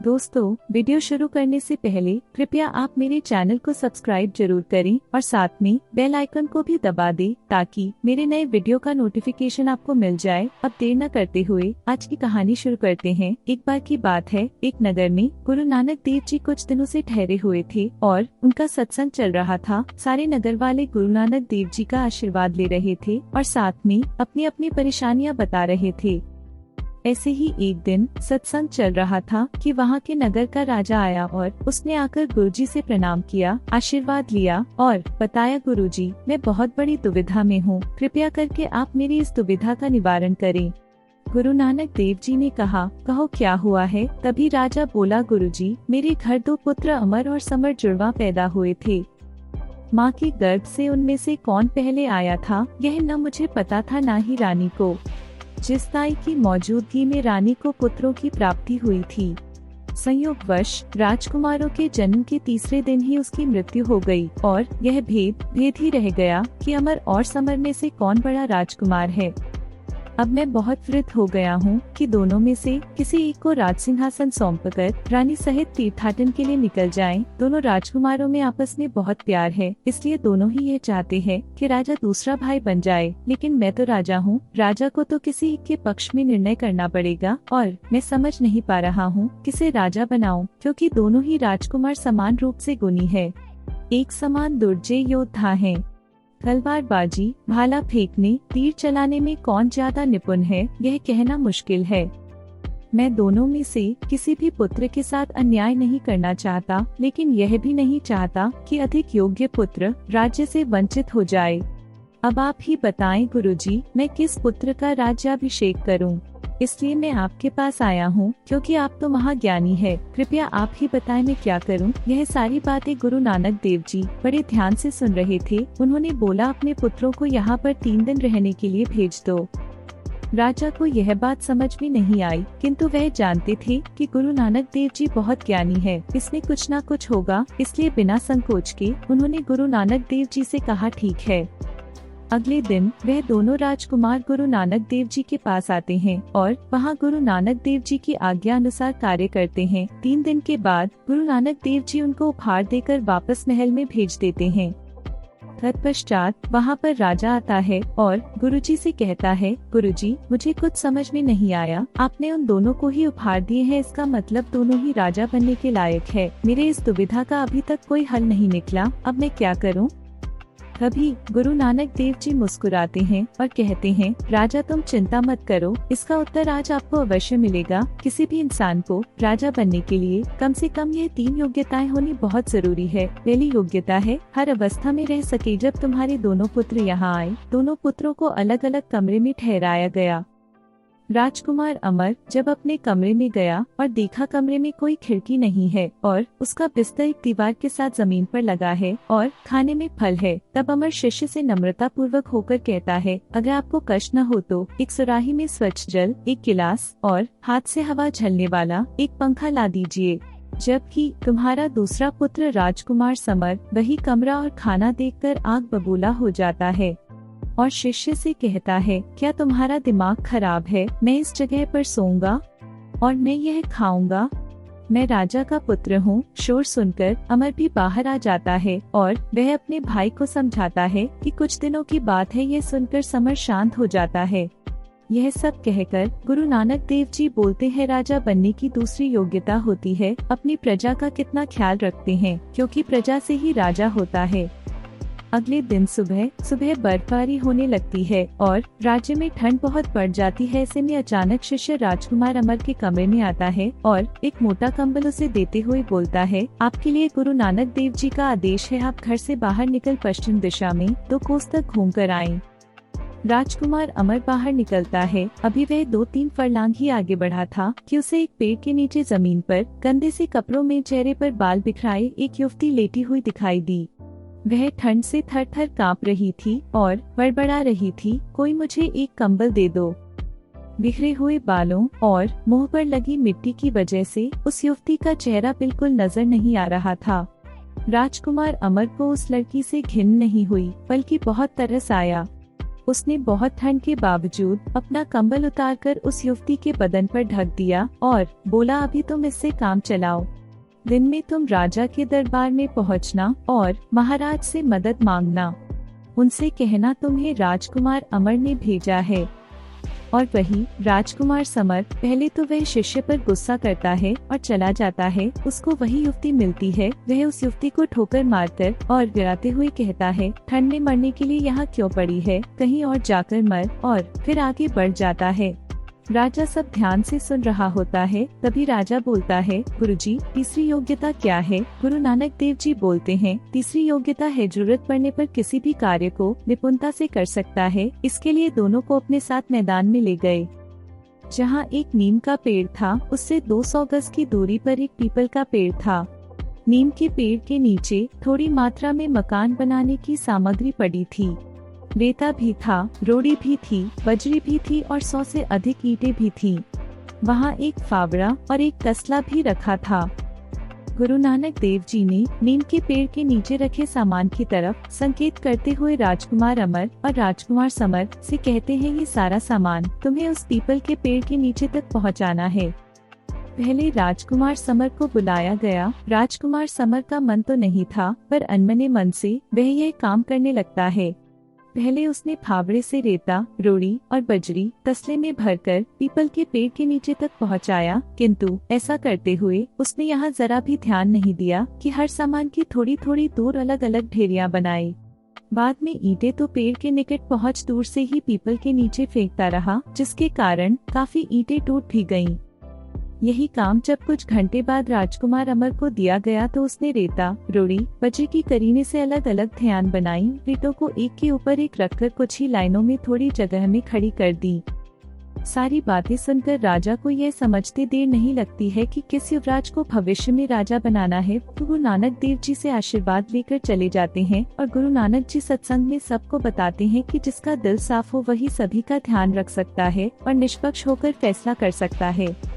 दोस्तों, वीडियो शुरू करने से पहले कृपया आप मेरे चैनल को सब्सक्राइब जरूर करें और साथ में बेल आइकन को भी दबा दें ताकि मेरे नए वीडियो का नोटिफिकेशन आपको मिल जाए। अब देर न करते हुए आज की कहानी शुरू करते हैं। एक बार की बात है, एक नगर में गुरु नानक देव जी कुछ दिनों से ठहरे हुए थे और उनका सत्संग चल रहा था। सारे नगर वाले गुरु नानक देव जी का आशीर्वाद ले रहे थे और साथ में अपनी अपनी परेशानियां बता रहे थे। ऐसे ही एक दिन सत्संग चल रहा था कि वहाँ के नगर का राजा आया और उसने आकर गुरुजी से प्रणाम किया, आशीर्वाद लिया और बताया, गुरुजी, मैं बहुत बड़ी दुविधा में हूँ, कृपया करके आप मेरी इस दुविधा का निवारण करें। गुरु नानक देव जी ने कहा, कहो क्या हुआ है। तभी राजा बोला, गुरुजी, मेरे घर 2 पुत्र अमर और समर जुड़वा पैदा हुए थे। माँ के गर्भ से उनमें से कौन पहले आया था यह न मुझे पता था न ही रानी को। जिस ताई की मौजूदगी में रानी को पुत्रों की प्राप्ति हुई थी, संयोगवश राजकुमारों के जन्म के तीसरे दिन ही उसकी मृत्यु हो गई और यह भेद ही रह गया कि अमर और समर में से कौन बड़ा राजकुमार है। अब मैं बहुत वृद्ध हो गया हूँ कि दोनों में से किसी एक को राज सिंहासन सौंपकर रानी सहित तीर्थाटन के लिए निकल जाएं। दोनों राजकुमारों में आपस में बहुत प्यार है, इसलिए दोनों ही ये चाहते हैं कि राजा दूसरा भाई बन जाए। लेकिन मैं तो राजा हूँ, राजा को तो किसी एक के पक्ष में निर्णय करना पड़ेगा और मैं समझ नहीं पा रहा हूँ किसे राजा बनाऊं, क्योंकि दोनों ही राजकुमार समान रूप से गुणी है, एक समान दुर्जय योद्धा है। तलवारबाजी, भाला फेंकने, तीर चलाने में कौन ज्यादा निपुण है यह कहना मुश्किल है। मैं दोनों में से किसी भी पुत्र के साथ अन्याय नहीं करना चाहता, लेकिन यह भी नहीं चाहता कि अधिक योग्य पुत्र राज्य से वंचित हो जाए। अब आप ही बताएं गुरुजी, मैं किस पुत्र का राज्याभिषेक करूं? इसलिए मैं आपके पास आया हूँ क्योंकि आप तो महाज्ञानी है। कृपया आप ही बताएं मैं क्या करूँ? यह सारी बातें गुरु नानक देव जी बड़े ध्यान से सुन रहे थे। उन्होंने बोला, अपने पुत्रों को यहाँ पर 3 दिन रहने के लिए भेज दो। राजा को यह बात समझ में नहीं आई, किंतु वह जानते थे कि गुरु नानक देव जी बहुत ज्ञानी है, इसमें कुछ न कुछ होगा। इसलिए बिना संकोच के उन्होंने गुरु नानक देव जी से कहा, ठीक है। अगले दिन वह दोनों राजकुमार गुरु नानक देव जी के पास आते हैं और वहाँ गुरु नानक देव जी की आज्ञा अनुसार कार्य करते हैं। 3 दिन के बाद गुरु नानक देव जी उनको उपहार देकर वापस महल में भेज देते हैं। तत्पश्चात वहाँ पर राजा आता है और गुरुजी से कहता है, गुरुजी, मुझे कुछ समझ में नहीं आया, आपने उन दोनों को ही उपहार दिए हैं, इसका मतलब दोनों ही राजा बनने के लायक है। मेरे इस दुविधा का अभी तक कोई हल नहीं निकला, अब मैं क्या करूँ? तभी गुरु नानक देव जी मुस्कुराते हैं और कहते हैं, राजा तुम चिंता मत करो, इसका उत्तर आज आपको अवश्य मिलेगा। किसी भी इंसान को राजा बनने के लिए कम से कम ये 3 योग्यताएं होनी बहुत जरूरी है। पहली योग्यता है हर अवस्था में रह सके। जब तुम्हारे दोनों पुत्र यहाँ आए, दोनों पुत्रों को अलग अलग कमरे में ठहराया गया। राजकुमार अमर जब अपने कमरे में गया और देखा कमरे में कोई खिड़की नहीं है और उसका बिस्तर एक दीवार के साथ जमीन पर लगा है और खाने में फल है, तब अमर शिष्य से नम्रता पूर्वक होकर कहता है, अगर आपको कष्ट न हो तो एक सुराही में स्वच्छ जल, एक गिलास और हाथ से हवा झलने वाला एक पंखा ला दीजिए। जबकि तुम्हारा दूसरा पुत्र राजकुमार समर वही कमरा और खाना देखकर आग बबूला हो जाता है और शिष्य से कहता है, क्या तुम्हारा दिमाग खराब है? मैं इस जगह पर सोऊंगा और मैं यह खाऊंगा? मैं राजा का पुत्र हूँ। शोर सुनकर अमर भी बाहर आ जाता है और वह अपने भाई को समझाता है कि कुछ दिनों की बात है। यह सुनकर समर शांत हो जाता है। यह सब कहकर गुरु नानक देव जी बोलते हैं, राजा बनने की दूसरी योग्यता होती है अपनी प्रजा का कितना ख्याल रखते हैं, क्योंकि प्रजा से ही राजा होता है। अगले दिन सुबह बर्फबारी होने लगती है और राज्य में ठंड बहुत बढ़ जाती है। ऐसे में अचानक शिष्य राजकुमार अमर के कमरे में आता है और एक मोटा कंबल उसे देते हुए बोलता है, आपके लिए गुरु नानक देव जी का आदेश है, आप घर से बाहर निकल पश्चिम दिशा में 2 कोस तक घूम कर आएं। राजकुमार अमर बाहर निकलता है। अभी वह 2-3 फरलांग ही आगे बढ़ा था कि उसे एक पेड़ के नीचे जमीन पर गंदे से कपड़ों में चेहरे पर बाल बिखराए एक युवती लेटी हुई दिखाई दी। वह ठंड से थर-थर कांप रही थी और बड़बड़ा रही थी, कोई मुझे एक कंबल दे दो। बिखरे हुए बालों और मुंह पर लगी मिट्टी की वजह से उस युवती का चेहरा बिल्कुल नजर नहीं आ रहा था। राजकुमार अमर को उस लड़की से घिन नहीं हुई, बल्कि बहुत तरस आया। उसने बहुत ठंड के बावजूद अपना कंबल उतारकर उस युवती के बदन पर ढक दिया और बोला, अभी तुम इससे काम चलाओ। दिन में तुम राजा के दरबार में पहुंचना और महाराज से मदद मांगना। उनसे कहना तुम्हें राजकुमार अमर ने भेजा है। और वही राजकुमार समर। पहले तो वह शिष्य पर गुस्सा करता है और चला जाता है। उसको वही युवती मिलती है। वह उस युवती को ठोकर मारकर और गिराते हुए कहता है, ठंड में मरने के लिए यहाँ क्यों पड़ी है, कहीं और जाकर मर। और फिर आगे बढ़ जाता है। राजा सब ध्यान से सुन रहा होता है। तभी राजा बोलता है, गुरुजी, तीसरी योग्यता क्या है? गुरु नानक देव जी बोलते हैं, तीसरी योग्यता है जरूरत पड़ने पर किसी भी कार्य को निपुणता से कर सकता है। इसके लिए दोनों को अपने साथ मैदान में ले गए, जहाँ एक नीम का पेड़ था। उससे 200 गज की दूरी पर एक पीपल का पेड़ था। नीम के पेड़ के नीचे थोड़ी मात्रा में मकान बनाने की सामग्री पड़ी थी। रेता भी था, रोड़ी भी थी, बजरी भी थी और 100 से अधिक ईंटें भी थीं। वहाँ एक फावड़ा और एक तसला भी रखा था। गुरु नानक देव जी ने नीम के पेड़ के नीचे रखे सामान की तरफ संकेत करते हुए राजकुमार अमर और राजकुमार समर से कहते हैं, ये सारा सामान तुम्हें उस पीपल के पेड़ के नीचे तक पहुँचाना है। पहले राजकुमार समर को बुलाया गया। राजकुमार समर का मन तो नहीं था, पर अनमने मन से वह यह काम करने लगता है। पहले उसने फावड़े से रेता, रोड़ी और बजरी तसले में भरकर पीपल के पेड़ के नीचे तक पहुंचाया, किंतु ऐसा करते हुए उसने यहाँ जरा भी ध्यान नहीं दिया कि हर सामान की थोड़ी थोड़ी दूर अलग अलग ढेरियां बनाई। बाद में ईंटें तो पेड़ के निकट पहुंच दूर से ही पीपल के नीचे फेंकता रहा, जिसके कारण काफी ईंटें टूट भी गयीं। यही काम जब कुछ घंटे बाद राजकुमार अमर को दिया गया तो उसने रेता, रोड़ी, बजरी की करीने से अलग अलग ध्यान बनाई। ईंटों को एक के ऊपर एक रखकर कुछ ही लाइनों में थोड़ी जगह में खड़ी कर दी। सारी बातें सुनकर राजा को यह समझते देर नहीं लगती है कि किस युवराज को भविष्य में राजा बनाना है। गुरु नानक देव जी से आशीर्वाद लेकर चले जाते हैं और गुरु नानक जी सत्संग में सबको बताते हैं कि जिसका दिल साफ हो वही सभी का ध्यान रख सकता है और निष्पक्ष होकर फैसला कर सकता है।